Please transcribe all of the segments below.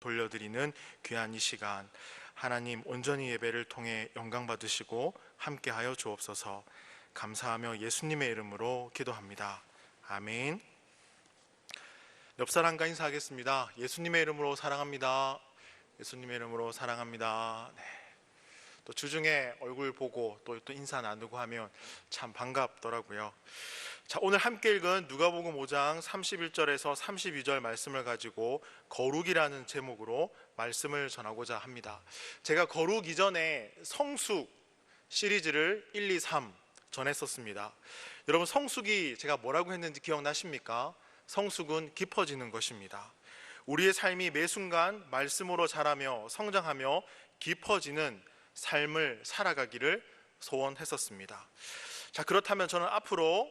돌려드리는 귀한 이 시간, 하나님 온전히 예배를 통해 영광 받으시고 함께하여 주옵소서. 감사하며 예수님의 이름으로 기도합니다. 아멘. 옆 사람과 인사하겠습니다. 예수님의 이름으로 사랑합니다. 예수님의 이름으로 사랑합니다. 네. 또 주중에 얼굴 보고 또 인사 나누고 하면 참 반갑더라고요. 자, 오늘 함께 읽은 누가복음 5장 31절에서 32절 말씀을 가지고 거룩이라는 제목으로 말씀을 전하고자 합니다. 제가 거룩 이전에 성숙 시리즈를 1, 2, 3 전했었습니다. 여러분, 성숙이 제가 뭐라고 했는지 기억나십니까? 성숙은 깊어지는 것입니다. 우리의 삶이 매 순간 말씀으로 자라며 성장하며 깊어지는 삶을 살아가기를 소원했었습니다. 자, 그렇다면 저는 앞으로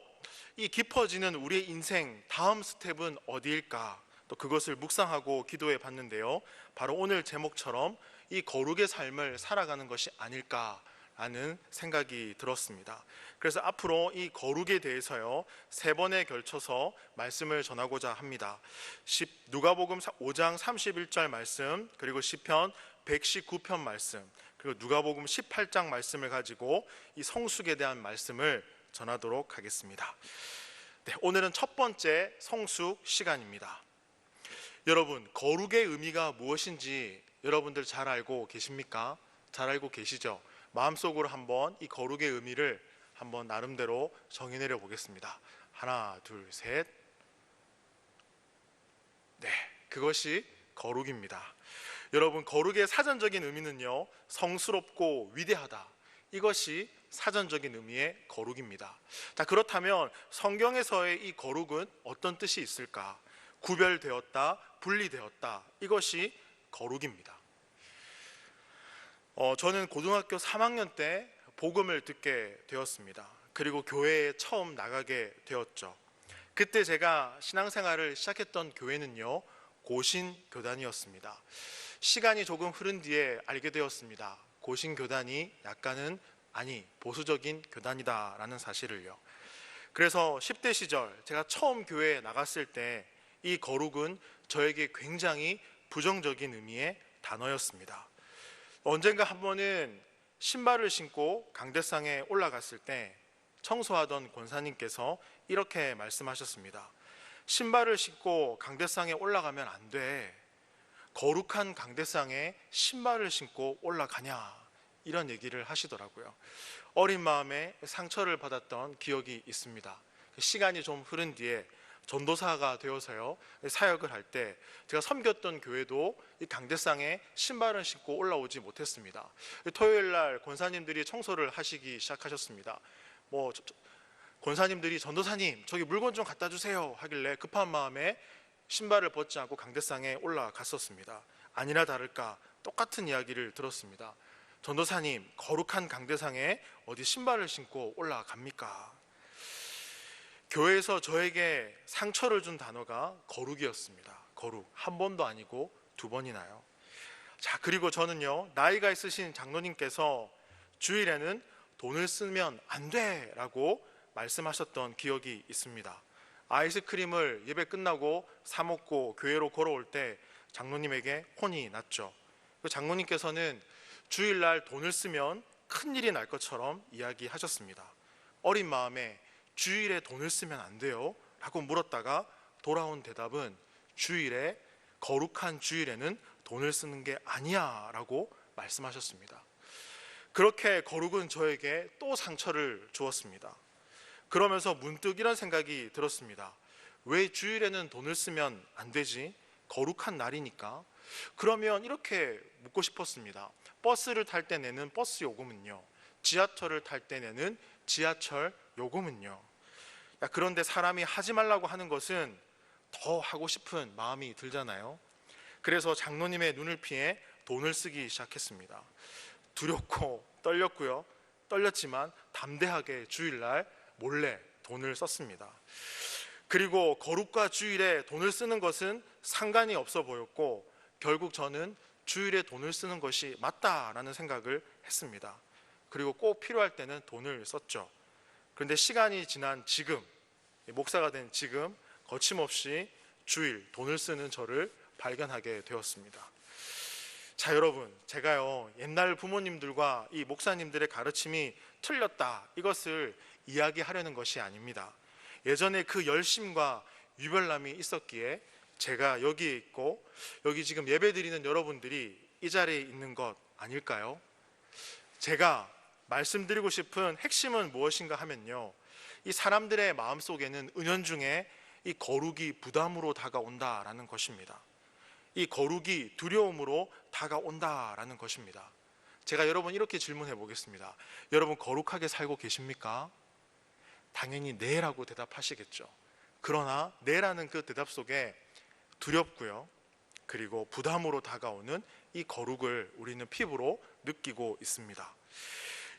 이 깊어지는 우리의 인생 다음 스텝은 어디일까? 또 그것을 묵상하고 기도해 봤는데요, 바로 오늘 제목처럼 이 거룩의 삶을 살아가는 것이 아닐까라는 생각이 들었습니다. 그래서 앞으로 이 거룩에 대해서요 3번에 걸쳐서 말씀을 전하고자 합니다. 누가복음 5장 31절 말씀, 그리고 시편 119편 말씀, 그리고 누가복음 18장 말씀을 가지고 이 성숙에 대한 말씀을 전하도록 하겠습니다. 네, 오늘은 첫 번째 성숙 시간입니다. 여러분, 거룩의 의미가 무엇인지 여러분들 잘 알고 계십니까? 잘 알고 계시죠? 마음속으로 한번 이 거룩의 의미를 한번 나름대로 정의내려 보겠습니다. 하나, 둘, 셋. 네, 그것이 거룩입니다. 여러분, 거룩의 사전적인 의미는요, 성스럽고 위대하다, 이것이 사전적인 의미의 거룩입니다. 자, 그렇다면 성경에서의 이 거룩은 어떤 뜻이 있을까? 구별되었다, 분리되었다, 이것이 거룩입니다. 저는 고등학교 3학년 때 복음을 듣게 되었습니다. 그리고 교회에 처음 나가게 되었죠. 그때 제가 신앙생활을 시작했던 교회는요, 고신교단이었습니다. 시간이 조금 흐른 뒤에 알게 되었습니다. 고신교단이 약간은 보수적인 교단이다 라는 사실을요. 그래서 10대 시절 제가 처음 교회에 나갔을 때 이 거룩은 저에게 굉장히 부정적인 의미의 단어였습니다. 언젠가 한 번은 신발을 신고 강대상에 올라갔을 때 청소하던 권사님께서 이렇게 말씀하셨습니다. 신발을 신고 강대상에 올라가면 안 돼. 거룩한 강대상에 신발을 신고 올라가냐, 이런 얘기를 하시더라고요. 어린 마음에 상처를 받았던 기억이 있습니다. 시간이 좀 흐른 뒤에 전도사가 되어서요 사역을 할 때 제가 섬겼던 교회도 이 강대상에 신발을 신고 올라오지 못했습니다. 토요일 날 권사님들이 청소를 하시기 시작하셨습니다. 권사님들이 전도사님 저기 물건 좀 갖다 주세요 하길래 급한 마음에 신발을 벗지 않고 강대상에 올라갔었습니다. 아니나 다를까 똑같은 이야기를 들었습니다. 전도사님, 거룩한 강대상에 어디 신발을 신고 올라갑니까? 교회에서 저에게 상처를 준 단어가 거룩이었습니다. 거룩. 한 번도 아니고 2번이나요. 자, 그리고 저는요, 나이가 있으신 장로님께서 주일에는 돈을 쓰면 안 돼 라고 말씀하셨던 기억이 있습니다. 아이스크림을 예배 끝나고 사 먹고 교회로 걸어올 때 장로님에게 혼이 났죠. 장로님께서는 주일날 돈을 쓰면 큰일이 날 것처럼 이야기하셨습니다. 어린 마음에 주일에 돈을 쓰면 안 돼요 라고 물었다가 돌아온 대답은 거룩한 주일에는 돈을 쓰는 게 아니야 라고 말씀하셨습니다. 그렇게 거룩은 저에게 또 상처를 주었습니다. 그러면서 문득 이런 생각이 들었습니다. 왜 주일에는 돈을 쓰면 안 되지? 거룩한 날이니까. 그러면 이렇게 묻고 싶었습니다. 버스를 탈 때 내는 버스 요금은요? 지하철을 탈 때 내는 지하철 요금은요? 그런데 사람이 하지 말라고 하는 것은 더 하고 싶은 마음이 들잖아요. 그래서 장로님의 눈을 피해 돈을 쓰기 시작했습니다. 두렵고 떨렸고요. 떨렸지만 담대하게 주일날 몰래 돈을 썼습니다. 그리고 거룩과 주일에 돈을 쓰는 것은 상관이 없어 보였고 결국 저는 주일에 돈을 쓰는 것이 맞다라는 생각을 했습니다. 그리고 꼭 필요할 때는 돈을 썼죠. 그런데 시간이 지난 지금, 목사가 된 지금 거침없이 주일 돈을 쓰는 저를 발견하게 되었습니다. 자, 여러분, 제가요 옛날 부모님들과 이 목사님들의 가르침이 틀렸다 이것을 이야기하려는 것이 아닙니다. 예전에 그 열심과 유별남이 있었기에 제가 여기에 있고 여기 지금 예배드리는 여러분들이 이 자리에 있는 것 아닐까요? 제가 말씀드리고 싶은 핵심은 무엇인가 하면요, 이 사람들의 마음속에는 은연중에 이 거룩이 부담으로 다가온다라는 것입니다. 이 거룩이 두려움으로 다가온다라는 것입니다. 제가 여러분 이렇게 질문해 보겠습니다. 여러분 거룩하게 살고 계십니까? 당연히 네라고 대답하시겠죠. 그러나 네라는 그 대답 속에 두렵고요, 그리고 부담으로 다가오는 이 거룩을 우리는 피부로 느끼고 있습니다.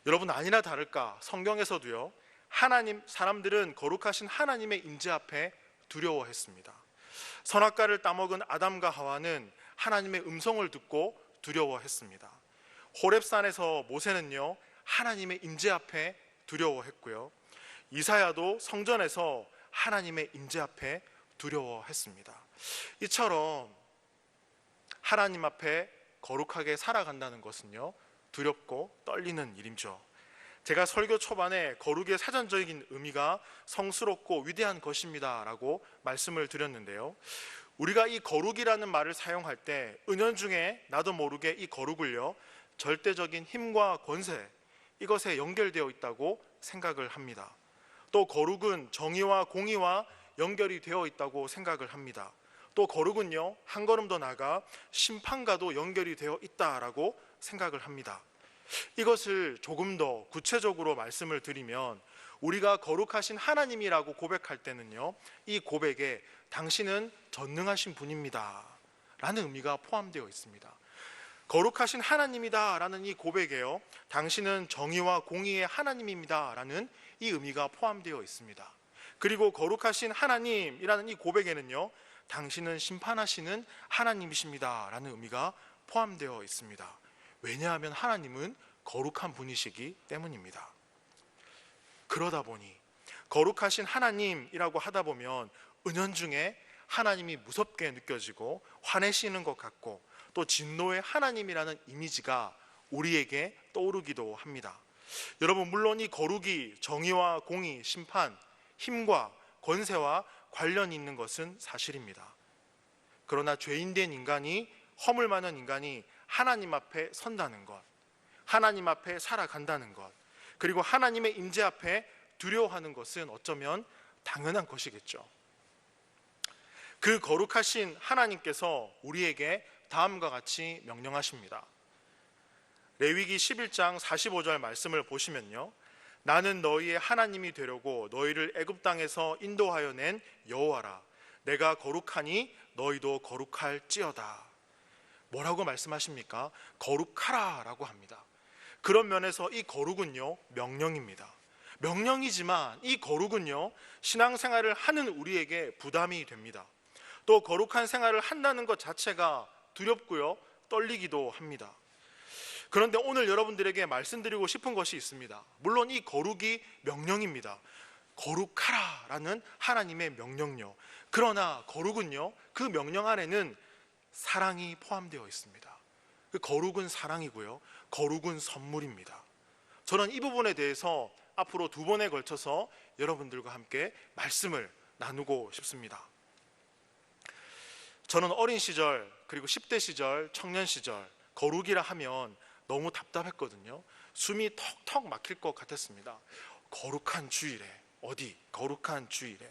여러분, 아니나 다를까 성경에서도요, 사람들은 거룩하신 하나님의 임재 앞에 두려워했습니다. 선악과를 따먹은 아담과 하와는 하나님의 음성을 듣고 두려워했습니다. 호렙산에서 모세는요 하나님의 임재 앞에 두려워했고요, 이사야도 성전에서 하나님의 임재 앞에 두려워했습니다. 이처럼 하나님 앞에 거룩하게 살아간다는 것은요 두렵고 떨리는 일이죠. 제가 설교 초반에 거룩의 사전적인 의미가 성스럽고 위대한 것입니다 라고 말씀을 드렸는데요, 우리가 이 거룩이라는 말을 사용할 때 은연중에 나도 모르게 이 거룩을요 절대적인 힘과 권세, 이것에 연결되어 있다고 생각을 합니다. 또 거룩은 정의와 공의와 연결이 되어 있다고 생각을 합니다. 또 거룩은요 한 걸음 더 나아가 심판과도 연결이 되어 있다라고 생각을 합니다. 이것을 조금 더 구체적으로 말씀을 드리면, 우리가 거룩하신 하나님이라고 고백할 때는요 이 고백에 당신은 전능하신 분입니다 라는 의미가 포함되어 있습니다. 거룩하신 하나님이다 라는 이 고백에요, 당신은 정의와 공의의 하나님입니다 라는 이 의미가 포함되어 있습니다. 그리고 거룩하신 하나님이라는 이 고백에는요, 당신은 심판하시는 하나님이십니다 라는 의미가 포함되어 있습니다. 왜냐하면 하나님은 거룩한 분이시기 때문입니다. 그러다 보니 거룩하신 하나님이라고 하다 보면 은연중에 하나님이 무섭게 느껴지고 화내시는 것 같고, 또 진노의 하나님이라는 이미지가 우리에게 떠오르기도 합니다. 여러분, 물론 이 거룩이 정의와 공의, 심판, 힘과 권세와 관련이 있는 것은 사실입니다. 그러나 죄인된 인간이, 허물 많은 인간이 하나님 앞에 선다는 것, 하나님 앞에 살아간다는 것, 그리고 하나님의 임재 앞에 두려워하는 것은 어쩌면 당연한 것이겠죠. 그 거룩하신 하나님께서 우리에게 다음과 같이 명령하십니다. 레위기 11장 45절 말씀을 보시면요, 나는 너희의 하나님이 되려고 너희를 애굽 땅에서 인도하여 낸 여호와라. 내가 거룩하니 너희도 거룩할지어다. 뭐라고 말씀하십니까? 거룩하라 라고 합니다. 그런 면에서 이 거룩은요 명령입니다. 명령이지만 이 거룩은요 신앙생활을 하는 우리에게 부담이 됩니다. 또 거룩한 생활을 한다는 것 자체가 두렵고요 떨리기도 합니다. 그런데 오늘 여러분들에게 말씀드리고 싶은 것이 있습니다. 물론 이 거룩이 명령입니다. 거룩하라 라는 하나님의 명령요, 그러나 거룩은요 그 명령 안에는 사랑이 포함되어 있습니다. 그 거룩은 사랑이고요, 거룩은 선물입니다. 저는 이 부분에 대해서 앞으로 2번에 걸쳐서 여러분들과 함께 말씀을 나누고 싶습니다. 저는 어린 시절, 그리고 10대 시절, 청년 시절 거룩이라 하면 너무 답답했거든요. 숨이 턱턱 막힐 것 같았습니다. 거룩한 주일에, 어디 거룩한 주일에.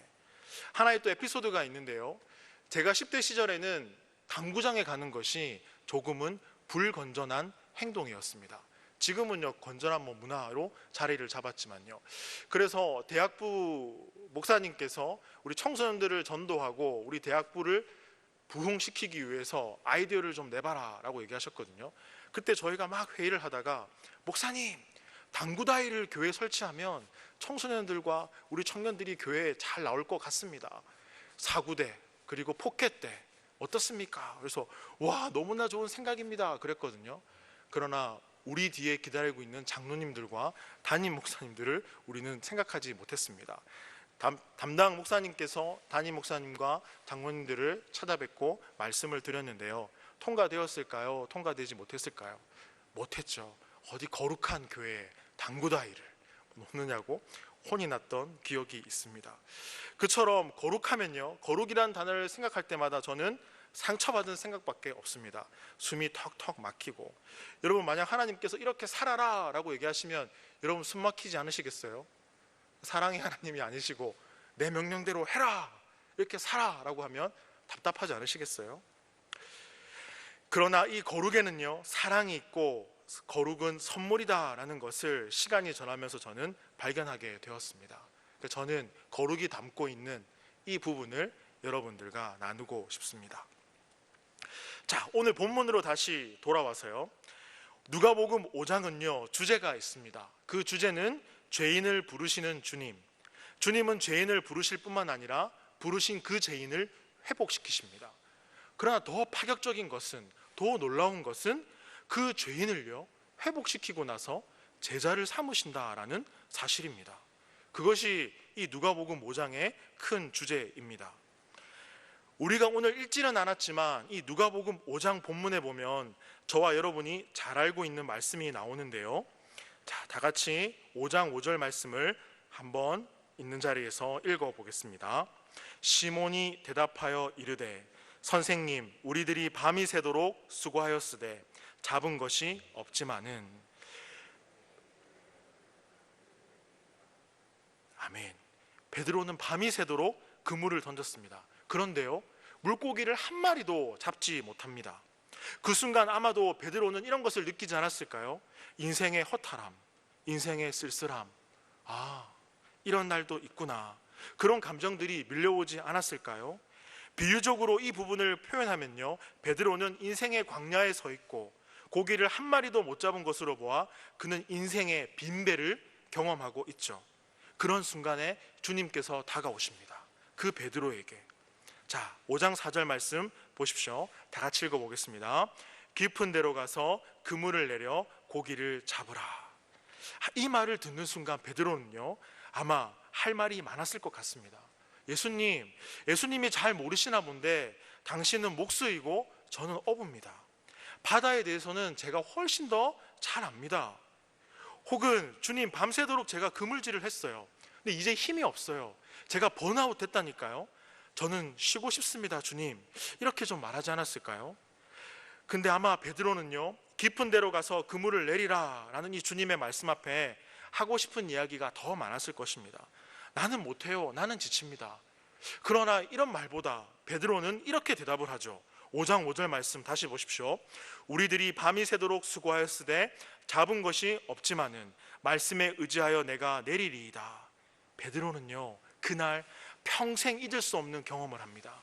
하나의 또 에피소드가 있는데요, 제가 10대 시절에는 당구장에 가는 것이 조금은 불건전한 행동이었습니다. 지금은요 건전한 문화로 자리를 잡았지만요. 그래서 대학부 목사님께서 우리 청소년들을 전도하고 우리 대학부를 부흥시키기 위해서 아이디어를 좀 내봐라 라고 얘기하셨거든요. 그때 저희가 막 회의를 하다가, 목사님, 당구다이를 교회에 설치하면 청소년들과 우리 청년들이 교회에 잘 나올 것 같습니다. 사구대 그리고 포켓대 어떻습니까? 그래서 와, 너무나 좋은 생각입니다 그랬거든요. 그러나 우리 뒤에 기다리고 있는 장로님들과 담임 목사님들을 우리는 생각하지 못했습니다. 담당 목사님께서 담임 목사님과 장로님들을 찾아뵙고 말씀을 드렸는데요, 통과되었을까요? 통과되지 못했을까요? 못했죠. 어디 거룩한 교회에 당구다이를 놓느냐고 혼이 났던 기억이 있습니다. 그처럼 거룩하면요, 거룩이란 단어를 생각할 때마다 저는 상처받은 생각밖에 없습니다. 숨이 턱턱 막히고, 여러분 만약 하나님께서 이렇게 살아라 라고 얘기하시면 여러분 숨 막히지 않으시겠어요? 사랑의 하나님이 아니시고 내 명령대로 해라, 이렇게 살아 라고 하면 답답하지 않으시겠어요? 그러나 이 거룩에는요, 사랑이 있고 거룩은 선물이다 라는 것을 시간이 지나면서 저는 발견하게 되었습니다. 저는 거룩이 담고 있는 이 부분을 여러분들과 나누고 싶습니다. 자, 오늘 본문으로 다시 돌아와서요, 누가복음 5장은요 주제가 있습니다. 그 주제는 죄인을 부르시는 주님. 주님은 죄인을 부르실 뿐만 아니라 부르신 그 죄인을 회복시키십니다. 그러나 더 파격적인 것은, 더 놀라운 것은 그 죄인을요 회복시키고 나서 제자를 삼으신다라는 사실입니다. 그것이 이 누가복음 5장의 큰 주제입니다. 우리가 오늘 읽지는 않았지만 이 누가복음 5장 본문에 보면 저와 여러분이 잘 알고 있는 말씀이 나오는데요, 자, 다 같이 5장 5절 말씀을 한번 있는 자리에서 읽어보겠습니다. 시몬이 대답하여 이르되 선생님, 우리들이 밤이 새도록 수고하였으되 잡은 것이 없지만은. 아멘. 베드로는 밤이 새도록 그물을 던졌습니다. 그런데요, 물고기를 한 마리도 잡지 못합니다. 그 순간 아마도 베드로는 이런 것을 느끼지 않았을까요? 인생의 허탈함, 인생의 쓸쓸함, 이런 날도 있구나, 그런 감정들이 밀려오지 않았을까요? 비유적으로 이 부분을 표현하면요, 베드로는 인생의 광야에 서 있고 고기를 한 마리도 못 잡은 것으로 보아 그는 인생의 빈배를 경험하고 있죠. 그런 순간에 주님께서 다가오십니다. 그 베드로에게. 자, 5장 4절 말씀 보십시오. 다 같이 읽어보겠습니다. 깊은 데로 가서 그물을 내려 고기를 잡으라. 이 말을 듣는 순간 베드로는요 아마 할 말이 많았을 것 같습니다. 예수님이 잘 모르시나 본데 당신은 목수이고 저는 어부입니다. 바다에 대해서는 제가 훨씬 더 잘 압니다. 혹은 주님, 밤새도록 제가 그물질을 했어요. 근데 이제 힘이 없어요. 제가 번아웃 됐다니까요. 저는 쉬고 싶습니다, 주님. 이렇게 좀 말하지 않았을까요? 근데 아마 베드로는요, 깊은 데로 가서 그물을 내리라 라는 이 주님의 말씀 앞에 하고 싶은 이야기가 더 많았을 것입니다. 나는 못해요. 나는 지칩니다. 그러나 이런 말보다 베드로는 이렇게 대답을 하죠. 5장 5절 말씀 다시 보십시오. 우리들이 밤이 새도록 수고하였으되 잡은 것이 없지만은 말씀에 의지하여 내가 내리리이다. 베드로는요 그날 평생 잊을 수 없는 경험을 합니다.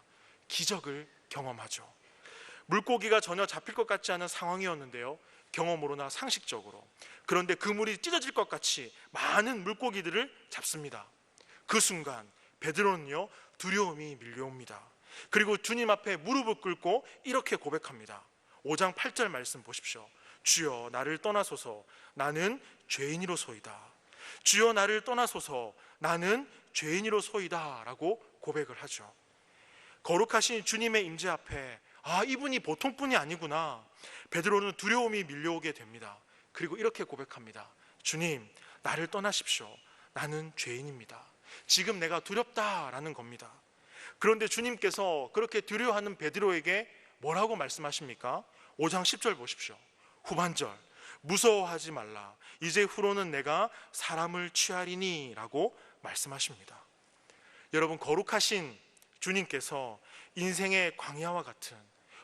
기적을 경험하죠. 물고기가 전혀 잡힐 것 같지 않은 상황이었는데요, 경험으로나 상식적으로. 그런데 그물이 찢어질 것 같이 많은 물고기들을 잡습니다. 그 순간 베드로는요 두려움이 밀려옵니다. 그리고 주님 앞에 무릎을 꿇고 이렇게 고백합니다. 5장 8절 말씀 보십시오. 주여 나를 떠나소서, 나는 죄인이로소이다. 주여 나를 떠나소서, 나는 죄인이로소이다 라고 고백을 하죠. 거룩하신 주님의 임재 앞에 이분이 보통 분이 아니구나, 베드로는 두려움이 밀려오게 됩니다. 그리고 이렇게 고백합니다. 주님, 나를 떠나십시오. 나는 죄인입니다. 지금 내가 두렵다라는 겁니다. 그런데 주님께서 그렇게 두려워하는 베드로에게 뭐라고 말씀하십니까? 5장 10절 보십시오. 후반절, 무서워하지 말라. 이제 후로는 내가 사람을 취하리니 라고 말씀하십니다. 여러분, 거룩하신 주님께서 인생의 광야와 같은,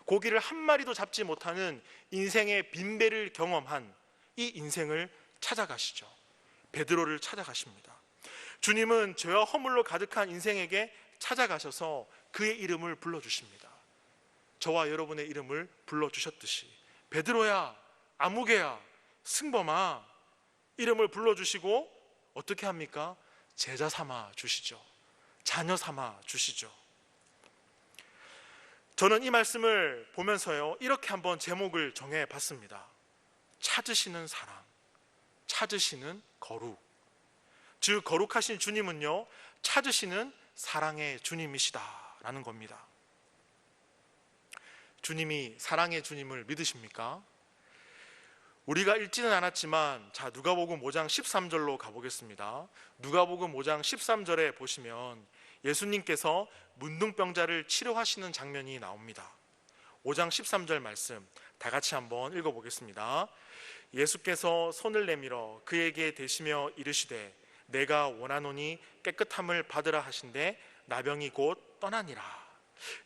고기를 한 마리도 잡지 못하는 인생의 빈배를 경험한 이 인생을 찾아가시죠. 베드로를 찾아가십니다. 주님은 죄와 허물로 가득한 인생에게 찾아가셔서 그의 이름을 불러주십니다. 저와 여러분의 이름을 불러주셨듯이 베드로야, 아무개야, 승범아 이름을 불러주시고 어떻게 합니까? 제자 삼아 주시죠. 자녀 삼아 주시죠. 저는 이 말씀을 보면서요 이렇게 한번 제목을 정해봤습니다. 찾으시는 사랑, 찾으시는 거룩. 즉 거룩하신 주님은요 찾으시는 사랑의 주님이시다라는 겁니다. 주님이 사랑의 주님을 믿으십니까? 우리가 읽지는 않았지만 자, 누가복음 5장 13절로 가보겠습니다. 누가복음 5장 13절에 보시면 예수님께서 문둥병자를 치료하시는 장면이 나옵니다. 5장 13절 말씀 다 같이 한번 읽어보겠습니다. 예수께서 손을 내밀어 그에게 대시며 이르시되 내가 원하노니 깨끗함을 받으라 하신대 나병이 곧 떠나니라.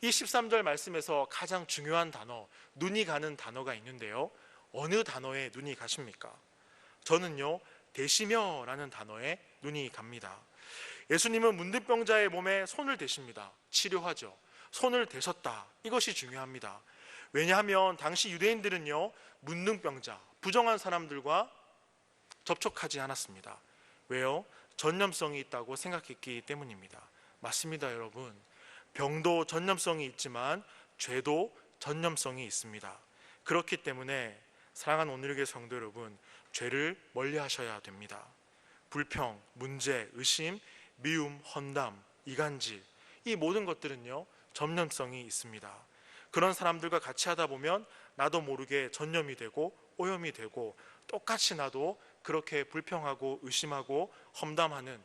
이 13절 말씀에서 가장 중요한 단어, 눈이 가는 단어가 있는데요. 어느 단어에 눈이 가십니까? 저는요, 대시며 라는 단어에 눈이 갑니다. 예수님은 문둥병자의 몸에 손을 대십니다. 치료하죠. 손을 대셨다. 이것이 중요합니다. 왜냐하면 당시 유대인들은요, 문둥병자, 부정한 사람들과 접촉하지 않았습니다. 왜요? 전염성이 있다고 생각했기 때문입니다. 맞습니다, 여러분. 병도 전염성이 있지만 죄도 전염성이 있습니다. 그렇기 때문에 사랑하는 오늘의 성도 여러분, 죄를 멀리 하셔야 됩니다. 불평, 문제, 의심, 미움, 험담, 이간질, 이 모든 것들은요, 전염성이 있습니다. 그런 사람들과 같이 하다 보면 나도 모르게 전염이 되고 오염이 되고 똑같이 나도 그렇게 불평하고 의심하고 험담하는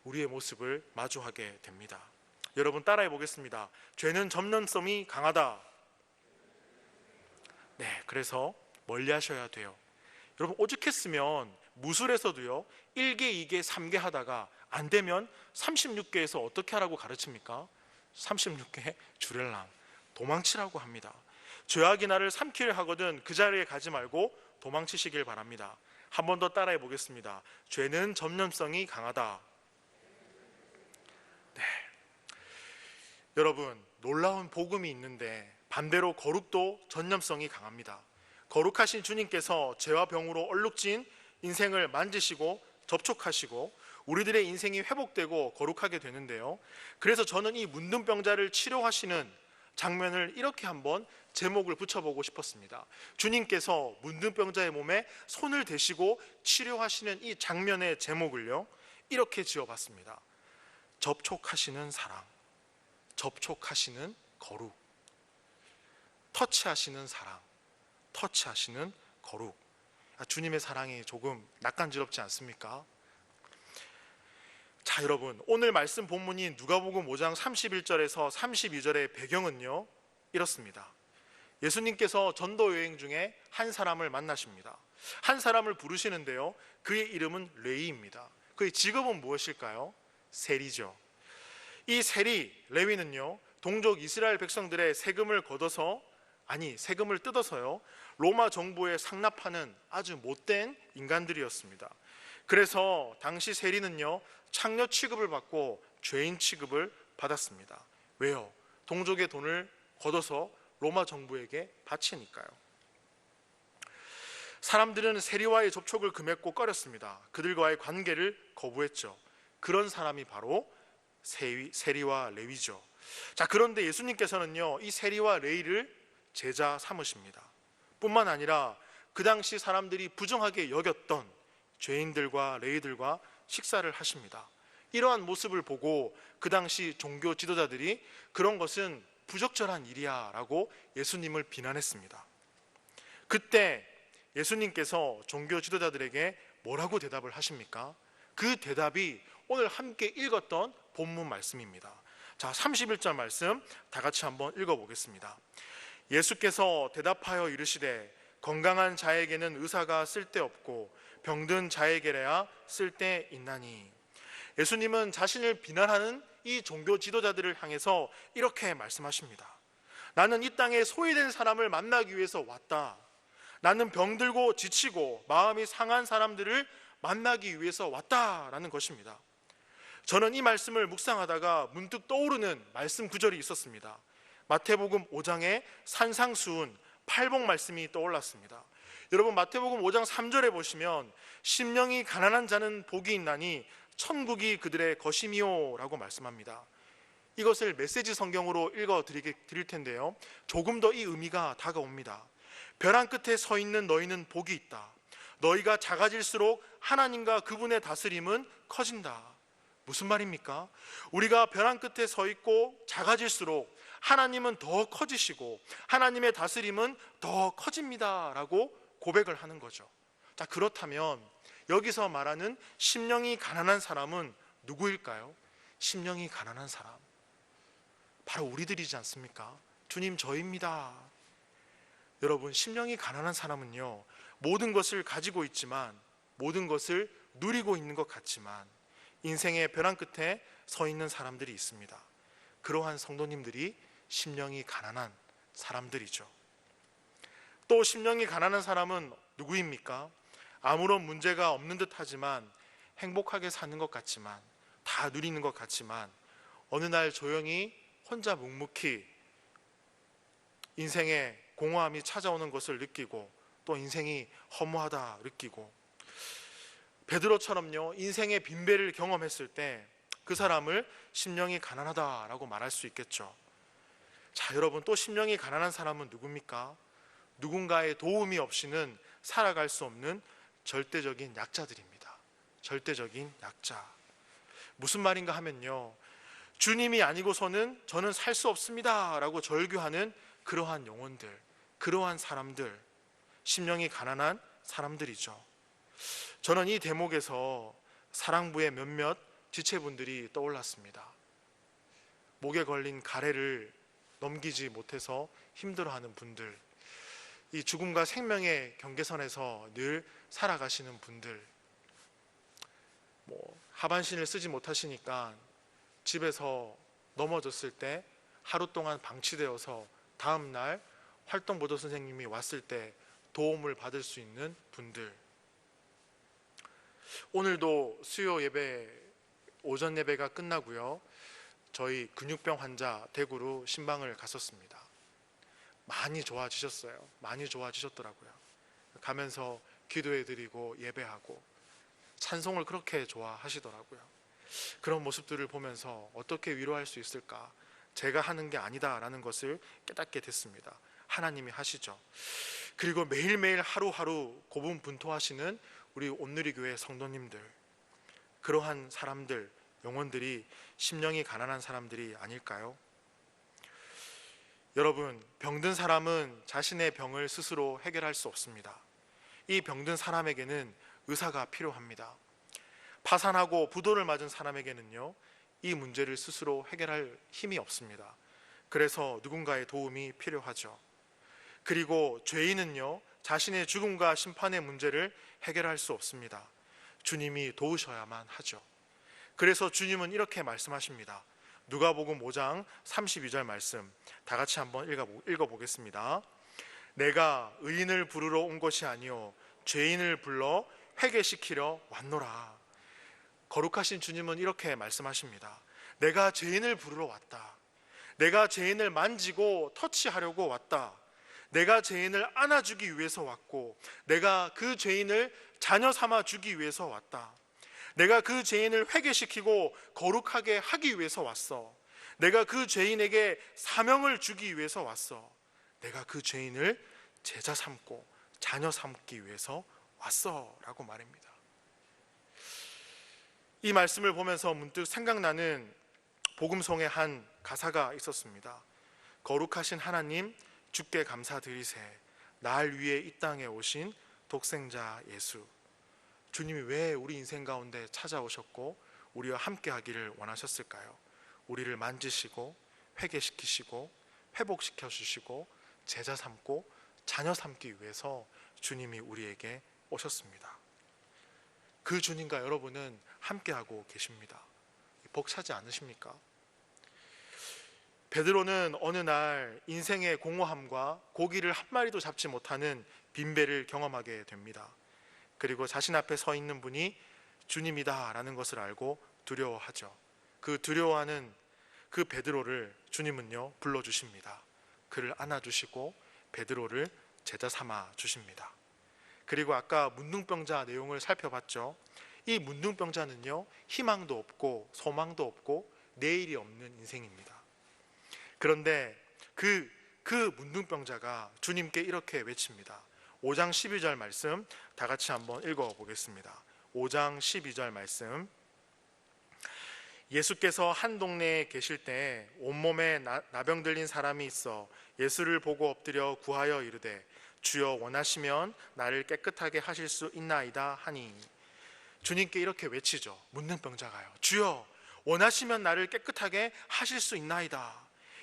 우리의 모습을 마주하게 됩니다. 여러분 따라해 보겠습니다. 죄는 전염성이 강하다. 네, 그래서 멀리 하셔야 돼요. 여러분 오죽했으면 무술에서도요 1개, 2개, 3개 하다가 안 되면 36개에서 어떻게 하라고 가르칩니까? 36개 주렐랑 도망치라고 합니다. 죄악이 나를 삼키려 하거든 그 자리에 가지 말고 도망치시길 바랍니다. 한 번 더 따라해 보겠습니다. 죄는 전염성이 강하다. 네. 여러분 놀라운 복음이 있는데 반대로 거룩도 전염성이 강합니다. 거룩하신 주님께서 죄와 병으로 얼룩진 인생을 만지시고 접촉하시고 우리들의 인생이 회복되고 거룩하게 되는데요. 그래서 저는 이 문둥병자를 치료하시는 장면을 이렇게 한번 제목을 붙여보고 싶었습니다. 주님께서 문둥병자의 몸에 손을 대시고 치료하시는 이 장면의 제목을요 이렇게 지어봤습니다. 접촉하시는 사랑, 접촉하시는 거룩, 터치하시는 사랑, 터치하시는 거룩. 주님의 사랑이 조금 낯간지럽지 않습니까? 자, 여러분 오늘 말씀 본문인 누가복음 5장 31절에서 32절의 배경은요 이렇습니다. 예수님께서 전도 여행 중에 한 사람을 만나십니다. 한 사람을 부르시는데요, 그의 이름은 레위입니다. 그의 직업은 무엇일까요? 세리죠. 이 세리 레위는요 동족 이스라엘 백성들의 세금을 세금을 뜯어서요 로마 정부에 상납하는 아주 못된 인간들이었습니다. 그래서 당시 세리는요 창녀 취급을 받고 죄인 취급을 받았습니다. 왜요? 동족의 돈을 걷어서 로마 정부에게 바치니까요. 사람들은 세리와의 접촉을 금했고 꺼렸습니다. 그들과의 관계를 거부했죠. 그런 사람이 바로 세리와 레위죠. 자, 그런데 예수님께서는요 이 세리와 레위를 제자 삼으십니다. 뿐만 아니라 그 당시 사람들이 부정하게 여겼던 죄인들과 레위들과 식사를 하십니다. 이러한 모습을 보고 그 당시 종교 지도자들이 그런 것은 부적절한 일이야 라고 예수님을 비난했습니다. 그때 예수님께서 종교 지도자들에게 뭐라고 대답을 하십니까? 그 대답이 오늘 함께 읽었던 본문 말씀입니다. 자, 31절 말씀 다 같이 한번 읽어보겠습니다. 예수께서 대답하여 이르시되 건강한 자에게는 의사가 쓸데없고 병든 자에게라야 쓸데있나니. 예수님은 자신을 비난하는 이 종교 지도자들을 향해서 이렇게 말씀하십니다. 나는 이 땅에 소외된 사람을 만나기 위해서 왔다. 나는 병들고 지치고 마음이 상한 사람들을 만나기 위해서 왔다라는 것입니다. 저는 이 말씀을 묵상하다가 문득 떠오르는 말씀 구절이 있었습니다. 마태복음 5장의 산상수훈 팔복 말씀이 떠올랐습니다. 여러분 마태복음 5장 3절에 보시면 심령이 가난한 자는 복이 있나니 천국이 그들의 것이미요 라고 말씀합니다. 이것을 메시지 성경으로 읽어 드릴 텐데요, 조금 더 이 의미가 다가옵니다. 벼랑 끝에 서 있는 너희는 복이 있다. 너희가 작아질수록 하나님과 그분의 다스림은 커진다. 무슨 말입니까? 우리가 벼랑 끝에 서 있고 작아질수록 하나님은 더 커지시고 하나님의 다스림은 더 커집니다 라고 고백을 하는 거죠. 자, 그렇다면 여기서 말하는 심령이 가난한 사람은 누구일까요? 심령이 가난한 사람, 바로 우리들이지 않습니까? 주님, 저입니다. 여러분, 심령이 가난한 사람은요, 모든 것을 가지고 있지만, 모든 것을 누리고 있는 것 같지만 인생의 벼랑 끝에 서 있는 사람들이 있습니다. 그러한 성도님들이 심령이 가난한 사람들이죠. 또 심령이 가난한 사람은 누구입니까? 아무런 문제가 없는 듯 하지만, 행복하게 사는 것 같지만, 다 누리는 것 같지만, 어느 날 조용히 혼자 묵묵히 인생의 공허함이 찾아오는 것을 느끼고, 또 인생이 허무하다 느끼고, 베드로처럼요, 인생의 빈배를 경험했을 때 그 사람을 심령이 가난하다라고 말할 수 있겠죠. 자, 여러분, 또 심령이 가난한 사람은 누굽니까? 누군가의 도움이 없이는 살아갈 수 없는 절대적인 약자들입니다. 절대적인 약자. 무슨 말인가 하면요, 주님이 아니고서는 저는 살 수 없습니다 라고 절규하는 그러한 영혼들, 그러한 사람들, 심령이 가난한 사람들이죠. 저는 이 대목에서 사랑부의 몇몇 지체분들이 떠올랐습니다. 목에 걸린 가래를 넘기지 못해서 힘들어하는 분들, 이 죽음과 생명의 경계선에서 늘 살아가시는 분들, 하반신을 쓰지 못하시니까 집에서 넘어졌을 때 하루 동안 방치되어서 다음 날 활동보도 선생님이 왔을 때 도움을 받을 수 있는 분들, 오늘도 수요 예배 오전 예배가 끝나고요, 저희 근육병 환자 댁으로 신방을 갔었습니다. 많이 좋아지셨어요. 많이 좋아지셨더라고요. 가면서 기도해드리고 예배하고 찬송을 그렇게 좋아하시더라고요. 그런 모습들을 보면서 어떻게 위로할 수 있을까? 제가 하는 게 아니다라는 것을 깨닫게 됐습니다. 하나님이 하시죠. 그리고 매일매일 하루하루 고분분투하시는 우리 온누리교회 성도님들, 그러한 사람들, 영혼들이 심령이 가난한 사람들이 아닐까요? 여러분, 병든 사람은 자신의 병을 스스로 해결할 수 없습니다. 이 병든 사람에게는 의사가 필요합니다. 파산하고 부도를 맞은 사람에게는요, 이 문제를 스스로 해결할 힘이 없습니다. 그래서 누군가의 도움이 필요하죠. 그리고 죄인은요, 자신의 죽음과 심판의 문제를 해결할 수 없습니다. 주님이 도우셔야만 하죠. 그래서 주님은 이렇게 말씀하십니다. 누가복음 5장 32절 말씀 다 같이 한번 읽어보겠습니다. 내가 의인을 부르러 온 것이 아니요 죄인을 불러 회개시키려 왔노라. 거룩하신 주님은 이렇게 말씀하십니다. 내가 죄인을 부르러 왔다. 내가 죄인을 만지고 터치하려고 왔다. 내가 죄인을 안아주기 위해서 왔고, 내가 그 죄인을 자녀 삼아 주기 위해서 왔다. 내가 그 죄인을 회개시키고 거룩하게 하기 위해서 왔어. 내가 그 죄인에게 사명을 주기 위해서 왔어. 내가 그 죄인을 제자 삼고 자녀 삼기 위해서 왔어 라고 말합니다. 이 말씀을 보면서 문득 생각나는 복음송의 한 가사가 있었습니다. 거룩하신 하나님 주께 감사드리세, 날 위해 이 땅에 오신 독생자 예수. 주님이 왜 우리 인생 가운데 찾아오셨고 우리와 함께 하기를 원하셨을까요? 우리를 만지시고 회개시키시고 회복시켜 주시고 제자 삼고 자녀 삼기 위해서 주님이 우리에게 오셨습니다. 그 주님과 여러분은 함께하고 계십니다. 벅차지 않으십니까? 베드로는 어느 날 인생의 공허함과 고기를 한 마리도 잡지 못하는 빈배를 경험하게 됩니다. 그리고 자신 앞에 서 있는 분이 주님이다 라는 것을 알고 두려워하죠. 그 두려워하는 그 베드로를 주님은요 불러주십니다. 그를 안아주시고 베드로를 제자 삼아 주십니다. 그리고 아까 문둥병자 내용을 살펴봤죠. 이 문둥병자는요 희망도 없고 소망도 없고 내일이 없는 인생입니다. 그런데 그 문둥병자가 주님께 이렇게 외칩니다. 5장 12절 말씀 다 같이 한번 읽어보겠습니다. 5장 12절 말씀. 예수께서 한 동네에 계실 때 온몸에 나병 들린 사람이 있어 예수를 보고 엎드려 구하여 이르되 주여 원하시면 나를 깨끗하게 하실 수 있나이다 하니, 주님께 이렇게 외치죠. 묻는 병자가요. 주여 원하시면 나를 깨끗하게 하실 수 있나이다.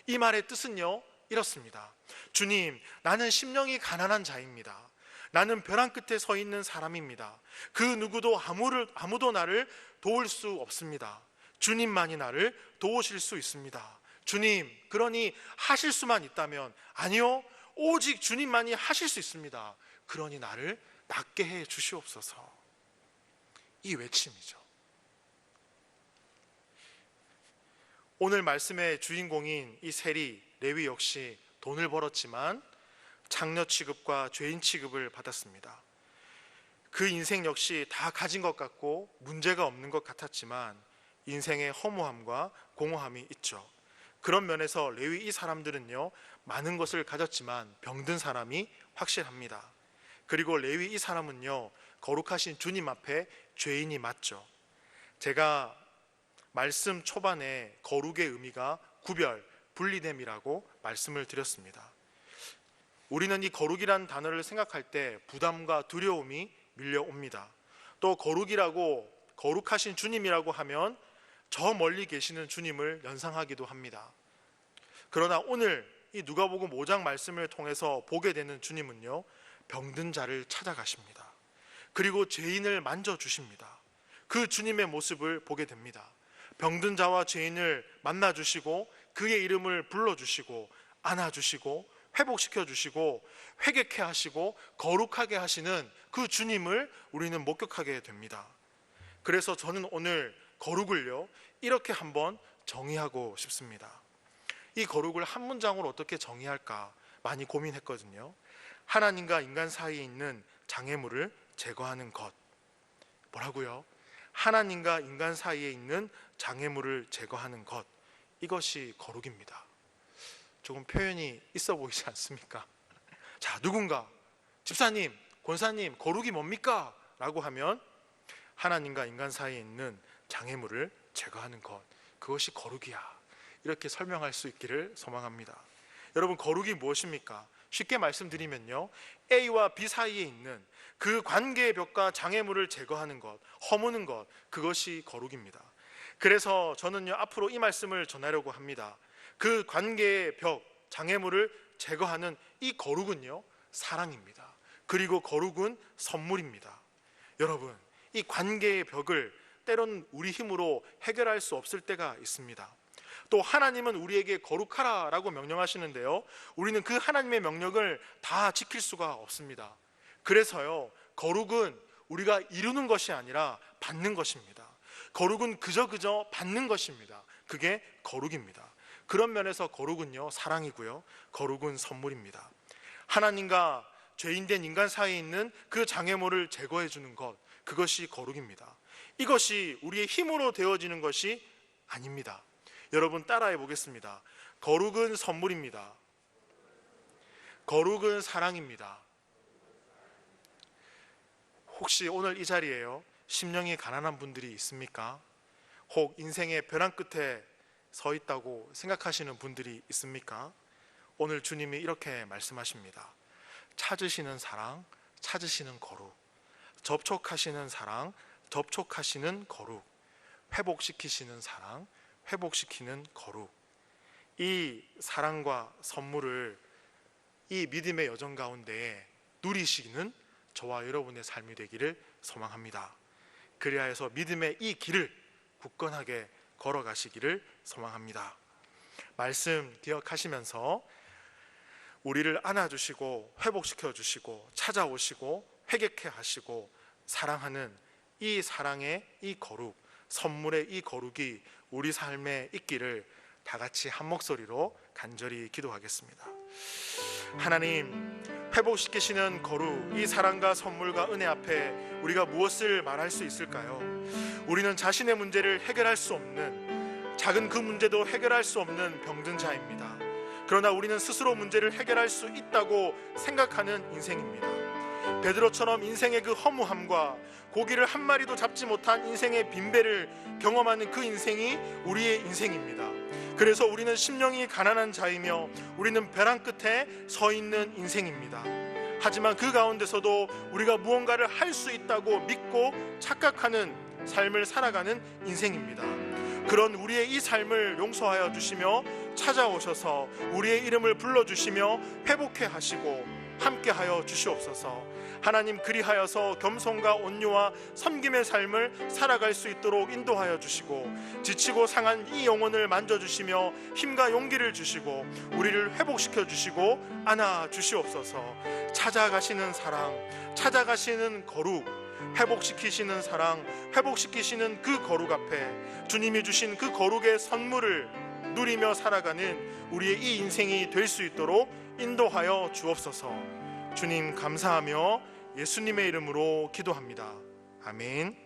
이 말의 뜻은요 이렇습니다. 주님, 나는 심령이 가난한 자입니다. 나는 벼랑 끝에 서 있는 사람입니다. 그 누구도 아무도 나를 도울 수 없습니다. 주님만이 나를 도우실 수 있습니다. 주님, 그러니 하실 수만 있다면, 아니요, 오직 주님만이 하실 수 있습니다. 그러니 나를 낫게 해 주시옵소서. 이 외침이죠. 오늘 말씀의 주인공인 이 세리 레위 역시 돈을 벌었지만 장녀 취급과 죄인 취급을 받았습니다. 그 인생 역시 다 가진 것 같고 문제가 없는 것 같았지만 인생의 허무함과 공허함이 있죠. 그런 면에서 레위 이 사람들은요 많은 것을 가졌지만 병든 사람이 확실합니다. 그리고 레위 이 사람은요 거룩하신 주님 앞에 죄인이 맞죠. 제가 말씀 초반에 거룩의 의미가 구별, 분리됨이라고 말씀을 드렸습니다. 우리는 이 거룩이라는 단어를 생각할 때 부담과 두려움이 밀려옵니다. 또 거룩하신 주님이라고 하면 저 멀리 계시는 주님을 연상하기도 합니다. 그러나 오늘 이 누가복음 5장 말씀을 통해서 보게 되는 주님은요 병든 자를 찾아가십니다. 그리고 죄인을 만져주십니다. 그 주님의 모습을 보게 됩니다. 병든 자와 죄인을 만나주시고 그의 이름을 불러주시고 안아주시고 회복시켜주시고 회개케 하시고 거룩하게 하시는 그 주님을 우리는 목격하게 됩니다. 그래서 저는 오늘 거룩을요 이렇게 한번 정의하고 싶습니다. 이 거룩을 한 문장으로 어떻게 정의할까 많이 고민했거든요. 하나님과 인간 사이에 있는 장애물을 제거하는 것. 뭐라고요? 하나님과 인간 사이에 있는 장애물을 제거하는 것. 이것이 거룩입니다. 조금 표현이 있어 보이지 않습니까? 자, 누군가 집사님, 권사님, 거룩이 뭡니까? 라고 하면 하나님과 인간 사이에 있는 장애물을 제거하는 것, 그것이 거룩이야, 이렇게 설명할 수 있기를 소망합니다. 여러분, 거룩이 무엇입니까? 쉽게 말씀드리면요, A와 B 사이에 있는 그 관계의 벽과 장애물을 제거하는 것, 허무는 것, 그것이 거룩입니다. 그래서 저는요 앞으로 이 말씀을 전하려고 합니다. 그 관계의 벽, 장애물을 제거하는 이 거룩은요 사랑입니다. 그리고 거룩은 선물입니다. 여러분, 이 관계의 벽을 때로는 우리 힘으로 해결할 수 없을 때가 있습니다. 또 하나님은 우리에게 거룩하라 라고 명령하시는데요, 우리는 그 하나님의 명령을 다 지킬 수가 없습니다. 그래서요 거룩은 우리가 이루는 것이 아니라 받는 것입니다. 거룩은 그저 받는 것입니다. 그게 거룩입니다. 그런 면에서 거룩은요 사랑이고요, 거룩은 선물입니다. 하나님과 죄인된 인간 사이에 있는 그 장애물을 제거해 주는 것, 그것이 거룩입니다. 이것이 우리의 힘으로 되어지는 것이 아닙니다. 여러분, 따라해 보겠습니다. 거룩은 선물입니다. 거룩은 사랑입니다. 혹시 오늘 이 자리에요 심령이 가난한 분들이 있습니까? 혹 인생의 벼랑 끝에 서 있다고 생각하시는 분들이 있습니까? 오늘 주님이 이렇게 말씀하십니다. 찾으시는 사랑, 찾으시는 거룩, 접촉하시는 사랑, 접촉하시는 거룩, 회복시키시는 사랑, 회복시키는 거룩. 이 사랑과 선물을 이 믿음의 여정 가운데에 누리시는 저와 여러분의 삶이 되기를 소망합니다. 그리하여 해서 믿음의 이 길을 굳건하게 걸어가시기를 소망합니다. 말씀 기억하시면서 우리를 안아주시고 회복시켜주시고 찾아오시고 회개케 하시고 사랑하는 이 사랑의 이 거룩, 선물의 이 거룩이 우리 삶에 있기를 다 같이 한 목소리로 간절히 기도하겠습니다. 하나님, 회복시키시는 거룩, 이 사랑과 선물과 은혜 앞에 우리가 무엇을 말할 수 있을까요? 우리는 자신의 문제를 해결할 수 없는, 작은 그 문제도 해결할 수 없는 병든 자입니다. 그러나 우리는 스스로 문제를 해결할 수 있다고 생각하는 인생입니다. 베드로처럼 인생의 그 허무함과 고기를 한 마리도 잡지 못한 인생의 빈배를 경험하는 그 인생이 우리의 인생입니다. 그래서 우리는 심령이 가난한 자이며 우리는 벼랑 끝에 서 있는 인생입니다. 하지만 그 가운데서도 우리가 무언가를 할 수 있다고 믿고 착각하는 삶을 살아가는 인생입니다. 그런 우리의 이 삶을 용서하여 주시며 찾아오셔서 우리의 이름을 불러주시며 회복해 하시고 함께하여 주시옵소서. 하나님, 그리하여서 겸손과 온유와 섬김의 삶을 살아갈 수 있도록 인도하여 주시고 지치고 상한 이 영혼을 만져주시며 힘과 용기를 주시고 우리를 회복시켜 주시고 안아 주시옵소서. 찾아가시는 사랑, 찾아가시는 거룩, 회복시키시는 사랑, 회복시키시는 그 거룩 앞에 주님이 주신 그 거룩의 선물을 누리며 살아가는 우리의 이 인생이 될 수 있도록 인도하여 주옵소서. 주님 감사하며 예수님의 이름으로 기도합니다. 아멘.